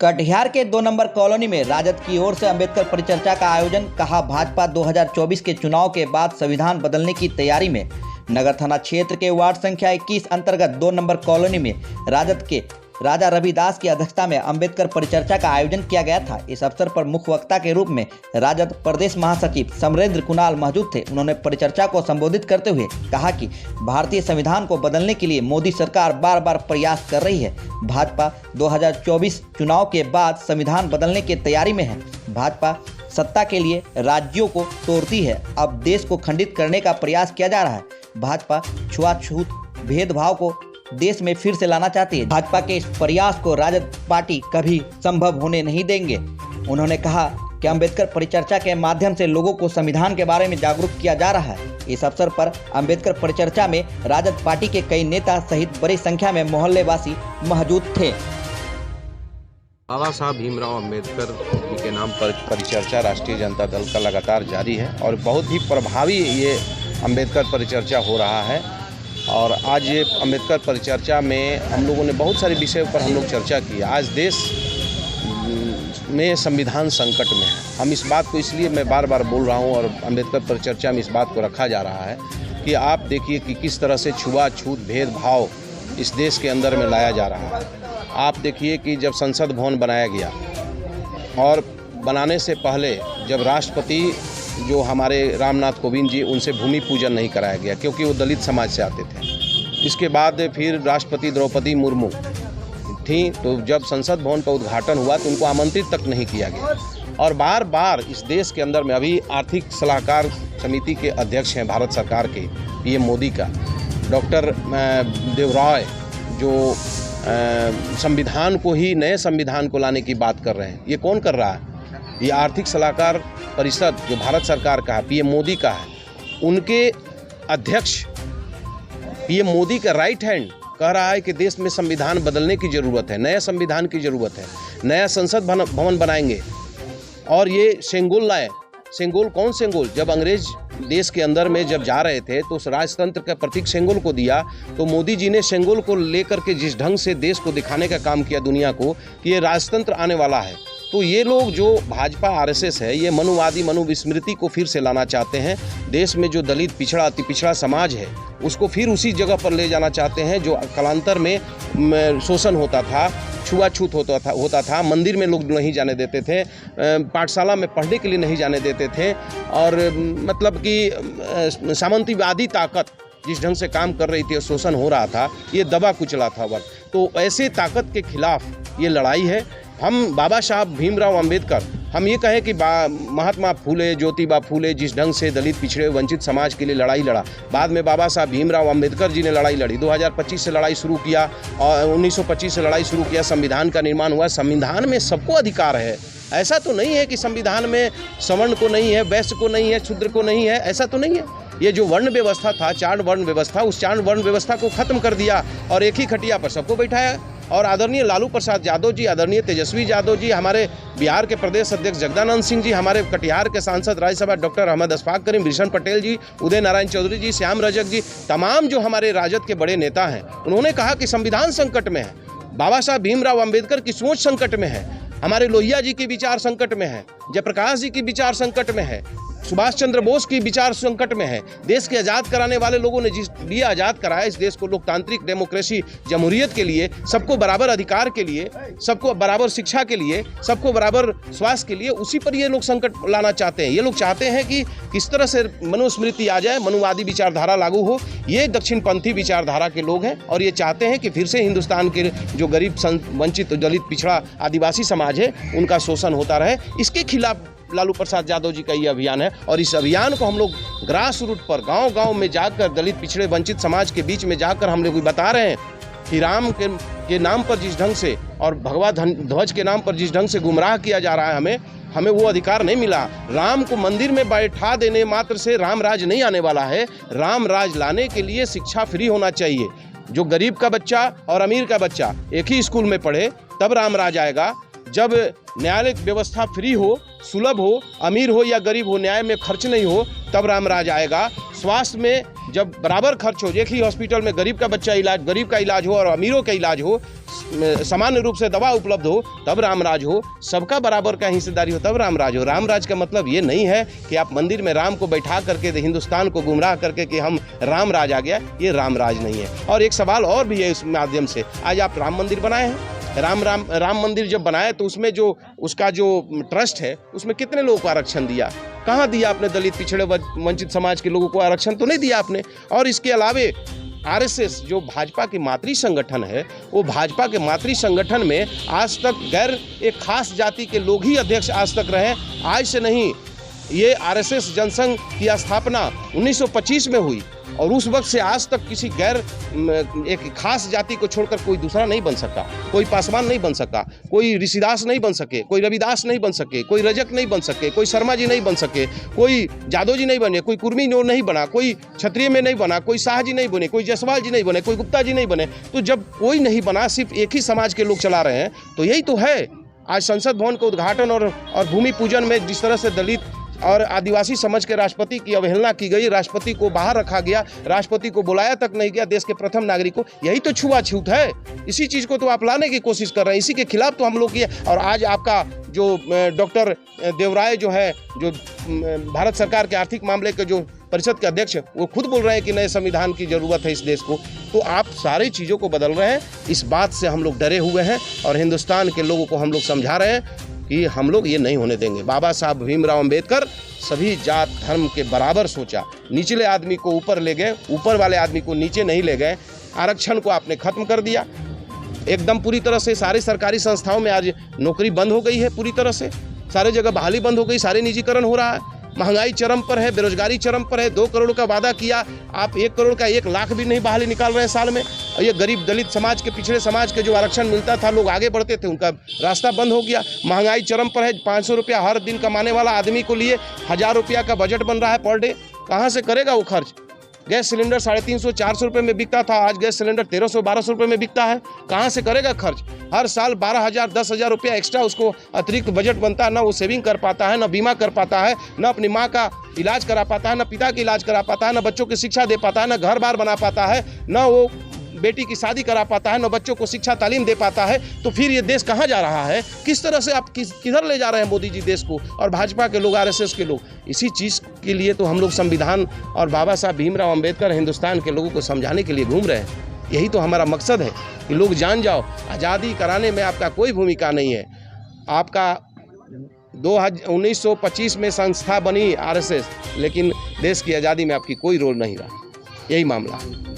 कटिहार के 2 number colony में राजद की ओर से अंबेडकर परिचर्चा का आयोजन। कहा, भाजपा 2024 के चुनाव के बाद संविधान बदलने की तैयारी में। नगर थाना क्षेत्र के वार्ड संख्या 21 अंतर्गत 2 नंबर कॉलोनी में राजद के राजा रविदास की अध्यक्षता में अंबेडकर परिचर्चा का आयोजन किया गया था। इस अवसर पर मुख्य वक्ता के रूप में राजद प्रदेश महासचिव समरेंद्र कुणाल मौजूद थे। उन्होंने परिचर्चा को संबोधित करते हुए कहा कि भारतीय संविधान को बदलने के लिए मोदी सरकार बार बार प्रयास कर रही है। भाजपा 2024 चुनाव के बाद संविधान बदलने की तैयारी में है। भाजपा सत्ता के लिए राज्यों को तोड़ती है, अब देश को खंडित करने का प्रयास किया जा रहा है। भाजपा छुआछूत भेदभाव को देश में फिर से लाना चाहती है। भाजपा के इस प्रयास को राजद पार्टी कभी संभव होने नहीं देंगे। उन्होंने कहा कि अंबेडकर परिचर्चा के माध्यम से लोगों को संविधान के बारे में जागरूक किया जा रहा है। इस अवसर पर अंबेडकर परिचर्चा में राजद पार्टी के कई नेता सहित बड़ी संख्या में मोहल्लेवासी मौजूद थे। बाबा साहब भीमराव अंबेडकर जी के नाम पर परिचर्चा राष्ट्रीय जनता दल का लगातार जारी है और बहुत ही प्रभावी ये अंबेडकर परिचर्चा हो रहा है। और आज ये अंबेडकर परिचर्चा में हम लोगों ने बहुत सारे विषयों पर हम लोग चर्चा की। आज देश में संविधान संकट में है। हम इस बात को इसलिए मैं बार बार बोल रहा हूँ और अंबेडकर परिचर्चा में इस बात को रखा जा रहा है कि आप देखिए कि किस तरह से छुआछूत भेदभाव इस देश के अंदर में लाया जा रहा है। आप देखिए कि जब संसद भवन बनाया गया और बनाने से पहले जब राष्ट्रपति जो हमारे रामनाथ कोविंद जी, उनसे भूमि पूजन नहीं कराया गया क्योंकि वो दलित समाज से आते थे। इसके बाद फिर राष्ट्रपति द्रौपदी मुर्मू थी, तो जब संसद भवन का उद्घाटन हुआ तो उनको आमंत्रित तक नहीं किया गया। और बार बार इस देश के अंदर में अभी आर्थिक सलाहकार समिति के अध्यक्ष हैं भारत सरकार के पीएम मोदी का डॉक्टर देवराय, जो संविधान को ही नए संविधान को लाने की बात कर रहे हैं। ये कौन कर रहा है? ये आर्थिक सलाहकार परिषद जो भारत सरकार का है, पीएम मोदी का है, उनके अध्यक्ष पीएम मोदी का राइट हैंड कह रहा है कि देश में संविधान बदलने की ज़रूरत है, नया संविधान की ज़रूरत है, नया संसद भवन बनाएंगे। और ये सेंगोल लाए। सेंगोल कौन सेंगोल? जब अंग्रेज देश के अंदर में जब जा रहे थे तो उस राजतंत्र का प्रतीक सेंगोल को दिया, तो मोदी जी ने सेंगोल को लेकर के जिस ढंग से देश को दिखाने का काम किया दुनिया को कि ये राजतंत्र आने वाला है। तो ये लोग जो भाजपा आरएसएस है, ये मनुवादी मनुविस्मृति को फिर से लाना चाहते हैं। देश में जो दलित पिछड़ा अति पिछड़ा समाज है उसको फिर उसी जगह पर ले जाना चाहते हैं जो कालांतर में शोषण होता था, छुआछूत होता था। मंदिर में लोग नहीं जाने देते थे, पाठशाला में पढ़ने के लिए नहीं जाने देते थे। और मतलब कि सामंतवादी ताकत जिस ढंग से काम कर रही थी और शोषण हो रहा था, ये दबा कुचला था वक्त। तो ऐसे ताकत के खिलाफ ये लड़ाई है। हम बाबा साहब भीमराव अंबेडकर, हम ये कहें कि महात्मा फूले, ज्योतिबा फूले जिस ढंग से दलित पिछड़े वंचित समाज के लिए लड़ाई लड़ा, बाद में बाबा साहब भीमराव अंबेडकर जी ने लड़ाई लड़ी। 2025 से लड़ाई शुरू किया और 1925 से लड़ाई शुरू किया, संविधान का निर्माण हुआ। संविधान में सबको अधिकार है। ऐसा तो नहीं है कि संविधान में सवर्ण को नहीं है, वैश्य को नहीं है, शूद्र को नहीं है, ऐसा तो नहीं है। ये जो वर्ण व्यवस्था था, 4 वर्ण व्यवस्था, उस 4 वर्ण व्यवस्था को खत्म कर दिया और एक ही खटिया पर सबको बैठाया। और आदरणीय लालू प्रसाद यादव जी, आदरणीय तेजस्वी यादव जी, हमारे बिहार के प्रदेश अध्यक्ष जगदानंद सिंह जी, हमारे कटिहार के सांसद राज्यसभा डॉक्टर अहमद अशफाक करीम, भीषण पटेल जी, उदय नारायण चौधरी जी, श्याम रजक जी, तमाम जो हमारे राजद के बड़े नेता हैं, उन्होंने कहा कि संविधान संकट में है, बाबा साहब भीमराव अंबेडकर की सोच संकट में है, हमारे लोहिया जी की विचार संकट में है, जयप्रकाश जी की विचार संकट में है, सुभाष चंद्र बोस की विचार संकट में है। देश के आज़ाद कराने वाले लोगों ने जिस लिए आज़ाद कराया इस देश को, लोकतांत्रिक डेमोक्रेसी जमहूरियत के लिए, सबको बराबर अधिकार के लिए, सबको बराबर शिक्षा के लिए, सबको बराबर स्वास्थ्य के लिए, उसी पर ये लोग संकट लाना चाहते हैं। ये लोग चाहते हैं कि किस तरह से मनुस्मृति आ जाए, मनुवादी विचारधारा लागू हो। ये दक्षिणपंथी विचारधारा के लोग हैं और ये चाहते हैं कि फिर से हिंदुस्तान के जो गरीब वंचित दलित पिछड़ा आदिवासी समाज है उनका शोषण होता रहे। इसके खिलाफ लालू प्रसाद यादव जी का ये अभियान है और इस अभियान को हम लोग ग्रास रूट पर गांव-गांव में जाकर दलित पिछड़े वंचित समाज के बीच में जाकर हम लोग बता रहे हैं कि राम के नाम पर जिस ढंग से और भगवा ध्वज के नाम पर जिस ढंग से गुमराह किया जा रहा है, हमें वो अधिकार नहीं मिला। राम को मंदिर में बैठा देने मात्र से राम राज नहीं आने वाला है। राम राज लाने के लिए शिक्षा फ्री होना चाहिए। जो गरीब का बच्चा और अमीर का बच्चा एक ही स्कूल में पढ़े तब राम राज आएगा। जब न्यायालय व्यवस्था फ्री हो, सुलभ हो, अमीर हो या गरीब हो, न्याय में खर्च नहीं हो, तब राम राज आएगा। स्वास्थ्य में जब बराबर खर्च हो, एक ही हॉस्पिटल में गरीब का इलाज हो और अमीरों का इलाज हो, सामान्य रूप से दवा उपलब्ध हो, तब रामराज हो, सबका बराबर का हिस्सेदारी हो, तब रामराज हो। रामराज का मतलब ये नहीं है कि आप मंदिर में राम को बैठा करके हिंदुस्तान को गुमराह करके कि हम रामराज आ गया, ये रामराज नहीं है। और एक सवाल और भी है इस माध्यम से, आज आप राम मंदिर बनाए हैं, राम मंदिर जब बनाए तो उसमें जो उसका जो ट्रस्ट है उसमें कितने लोगों को आरक्षण दिया? कहाँ दिया आपने? दलित, पिछड़े, वंचित समाज के लोगों को आरक्षण तो नहीं दिया आपने। और इसके अलावे आरएसएस जो भाजपा की मातृ संगठन है, वो भाजपा के मातृ संगठन में आज तक गैर एक खास जाति के लोग ही अध्यक्ष आज तक रहे, आज से नहीं। ये आरएसएस जनसंघ की स्थापना 1925 में हुई और उस वक्त से आज तक किसी गैर एक खास जाति को छोड़कर कोई दूसरा नहीं बन सका। कोई पासवान नहीं बन सका, कोई ऋषिदास नहीं बन सके, कोई रविदास नहीं बन सके, कोई रजक नहीं बन सके, कोई शर्मा जी नहीं बन सके, कोई जादव जी नहीं बने, कोई कुर्मी नहीं बना, कोई क्षत्रिय में नहीं बना, कोई शाह जी नहीं बने, कोई जायसवाल जी नहीं बने, कोई गुप्ता जी नहीं बने। तो जब कोई नहीं बना, सिर्फ एक ही समाज के लोग चला रहे हैं, तो यही तो है। आज संसद भवन का उद्घाटन और भूमि पूजन में जिस तरह से दलित और आदिवासी समाज के राष्ट्रपति की अवहेलना की गई, राष्ट्रपति को बाहर रखा गया, राष्ट्रपति को बुलाया तक नहीं गया, देश के प्रथम नागरिक को, यही तो छुआछूत है। इसी चीज़ को तो आप लाने की कोशिश कर रहे हैं, इसी के खिलाफ तो हम लोग किए। और आज आपका जो डॉक्टर देवराय जो है, जो भारत सरकार के आर्थिक मामले के जो परिषद के अध्यक्ष, वो खुद बोल रहे हैं कि नए संविधान की जरूरत है इस देश को। तो आप सारी चीज़ों को बदल रहे हैं। इस बात से हम लोग डरे हुए हैं और हिंदुस्तान के लोगों को हम लोग समझा रहे हैं कि हम लोग ये नहीं होने देंगे। बाबा साहब भीमराव अंबेडकर सभी जात धर्म के बराबर सोचा, निचले आदमी को ऊपर ले गए, ऊपर वाले आदमी को नीचे नहीं ले गए। आरक्षण को आपने खत्म कर दिया एकदम पूरी तरह से। सारी सरकारी संस्थाओं में आज नौकरी बंद हो गई है पूरी तरह से, सारे जगह बहाली बंद हो गई, सारे निजीकरण हो रहा है। महंगाई चरम पर है, बेरोजगारी चरम पर है। 2 करोड़ का वादा किया, आप 1 करोड़ का 1 लाख भी नहीं बहाली निकाल रहे हैं साल में। और ये गरीब दलित समाज के, पिछड़े समाज के जो आरक्षण मिलता था, लोग आगे बढ़ते थे, उनका रास्ता बंद हो गया। महंगाई चरम पर है। 500 रुपया हर दिन कमाने वाला आदमी को लिए 1000 रुपया का बजट बन रहा है पर डे। कहाँ से करेगा वो खर्च? गैस सिलेंडर 350-400 रुपये में बिकता था, आज गैस सिलेंडर 1300-1200 रुपये में बिकता है। कहाँ से करेगा खर्च? हर साल 12,000 10,000 रुपया एक्स्ट्रा उसको अतिरिक्त बजट बनता है। ना वो सेविंग कर पाता है, ना बीमा कर पाता है, ना अपनी माँ का इलाज करा पाता है, ना पिता का इलाज करा पाता है, ना बच्चों की शिक्षा दे पाता है, ना घर बार बना पाता है, ना वो बेटी की शादी करा पाता है, ना बच्चों को शिक्षा तालीम दे पाता है। तो फिर ये देश कहाँ जा रहा है? किस तरह से आप किधर ले जा रहे हैं मोदी जी देश को? और भाजपा के लोग, आरएसएस के लोग, इसी चीज़ के लिए तो हम लोग संविधान और बाबा साहब भीमराव अंबेडकर हिंदुस्तान के लोगों को समझाने के लिए घूम रहे हैं। यही तो हमारा मकसद है कि लोग जान जाओ, आज़ादी कराने में आपका कोई भूमिका नहीं है। आपका 1925 में संस्था बनी आरएसएस, लेकिन देश की आज़ादी में आपकी कोई रोल नहीं रहा। यही मामला है।